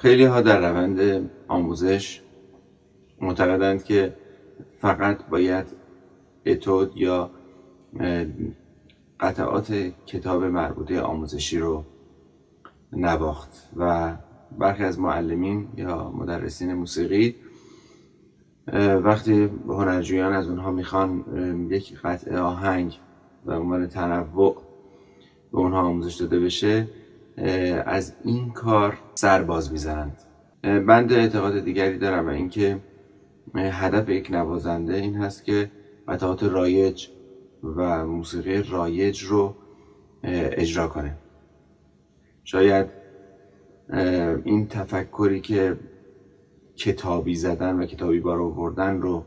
خیلی ها در روند آموزش معتقدند که فقط باید اتود یا قطعات کتاب مربوطه آموزشی رو نواخت و برخی از معلمین یا مدرسین موسیقی وقتی هنرجویان از اونها میخوان یک قطعه آهنگ و عنوان تنوع به اونها آموزش داده بشه از این کار سر باز میزنند. بنده اعتقاد دیگری دارم و اینکه هدف یک نوازنده این هست که قطعات رایج و موسیقی رایج رو اجرا کنه. شاید این تفکری که کتابی زدن و کتابی بار آوردن رو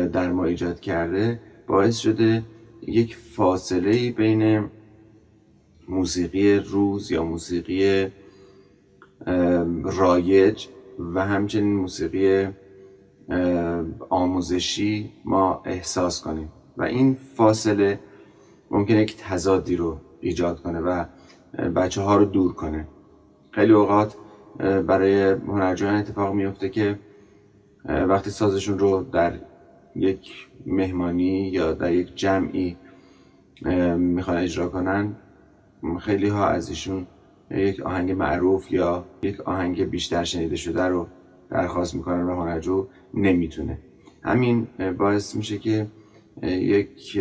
در ما ایجاد کرده باعث شده یک فاصله بین موسیقی روز یا موسیقی رایج و همچنین موسیقی آموزشی ما احساس کنیم و این فاصله ممکنه یک تضادی رو ایجاد کنه و بچه ها رو دور کنه. خیلی اوقات برای هنرجویان اتفاق میفته که وقتی سازشون رو در یک مهمانی یا در یک جمعی میخوان اجرا کنن، خیلی ها از ایشون یک آهنگ معروف یا یک آهنگ بیشتر شنیده شده رو درخواست میکنن و هنرجو نمیتونه. همین باعث میشه که یک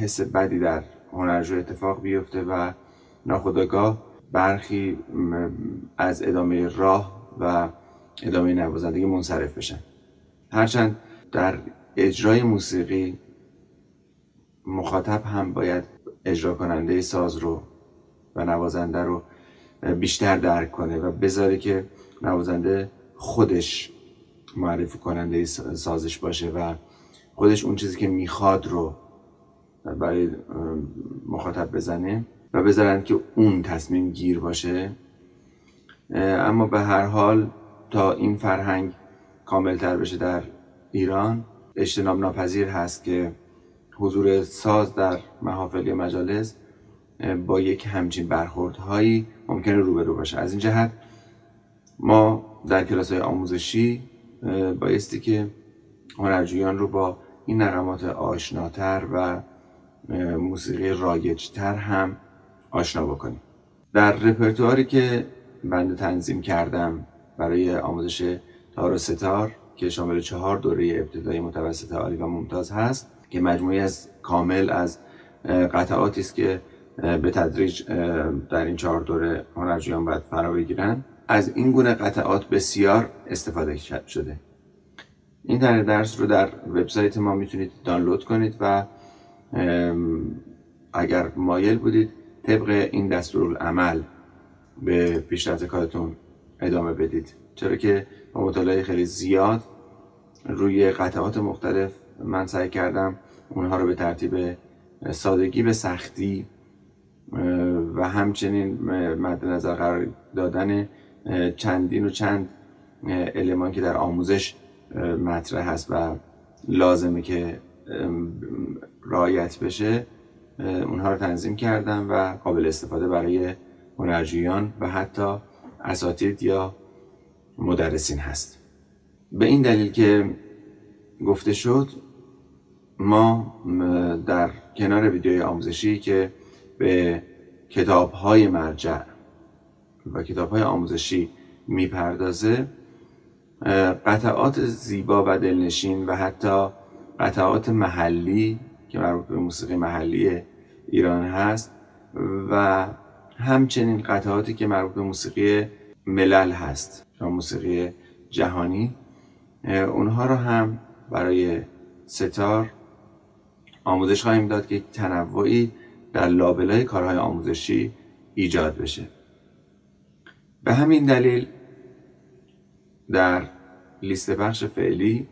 حس بدی در هنرجو اتفاق بیفته و ناخودآگاه برخی از ادامه راه و ادامه نوازندگی منصرف بشن. هرچند در اجرای موسیقی مخاطب هم باید اجرا کننده ساز رو و نوازنده رو بیشتر درک کنه و بذاره که نوازنده خودش معرفی کننده سازش باشه و خودش اون چیزی که میخواد رو برای مخاطب بزنه و بذارن که اون تصمیم گیر باشه. اما به هر حال تا این فرهنگ کاملتر بشه در ایران اجتناب ناپذیر هست که حضور ساز در محافل یا مجالس با یک همچین برخوردهایی ممکنه روبرو باشه. از این جهت ما در کلاس‌های آموزشی بایستی که هنرجویان رو با این نغمات آشناتر و موسیقی رایجتر هم آشنا بکنیم. در رپرتواری که بنده تنظیم کردم برای آموزش تار و ستار که شامل 4 دوره ابتدایی، متوسط، عالی و ممتاز هست که مجموعی از کامل از قطعاتی است که به تدریج در این 4 دوره هنرجویان باید فرا بگیرن، از این گونه قطعات بسیار استفاده شده. این درس رو در وبسایت ما میتونید دانلود کنید و اگر مایل بودید طبق این دستورالعمل به پیشرفت کارتون ادامه بدید، چرا که با مطالعه خیلی زیاد روی قطعات مختلف من سعی کردم اونها رو به ترتیب سادگی به سختی و همچنین مد نظر قرار دادن چندین و چند المان که در آموزش مطرح هست و لازمه که رعایت بشه اونها رو تنظیم کردم و قابل استفاده برای هنرجویان و حتی اساتید یا مدرسین هست. به این دلیل که گفته شد ما در کنار ویدیوهای آموزشی که به کتاب‌های مرجع و کتاب‌های آموزشی میپردازه، قطعات زیبا و دلنشین و حتی قطعات محلی که مربوط به موسیقی محلی ایران هست و همچنین قطعاتی که مربوط به موسیقی ملل هست یا موسیقی جهانی، اونها رو هم برای ستار آموزش خواهیم داد که تنوعی در لابلای کارهای آموزشی ایجاد بشه. به همین دلیل در لیست بخش فعلی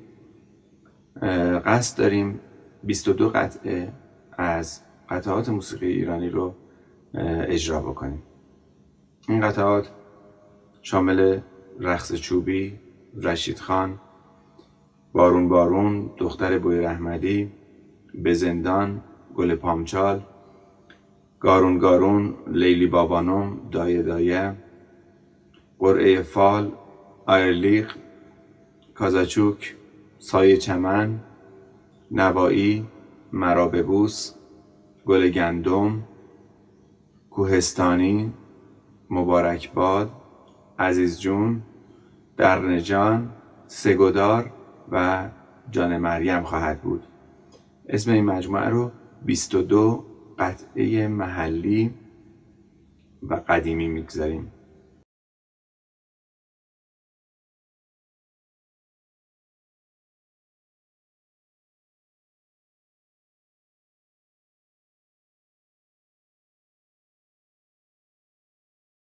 قصد داریم 22 قطعه از قطعات موسیقی ایرانی رو اجرا بکنیم. این قطعات شامل رقص چوبی، رشید خان، بارون بارون، دختر بوی رحمدی، به زندان، گل پامچال، گارون گارون، لیلی بابانم، دایه دایه، قرعه فال، آیرلیق، کازاچوک، سایه چمن، نوایی، مرا ببوس، گل گندم، کوهستانی، مبارک باد، عزیز جون، درنجان، سگودار و جان مریم خواهد بود. اسم این مجموعه رو 22 قطعه محلی و قدیمی میگذاریم.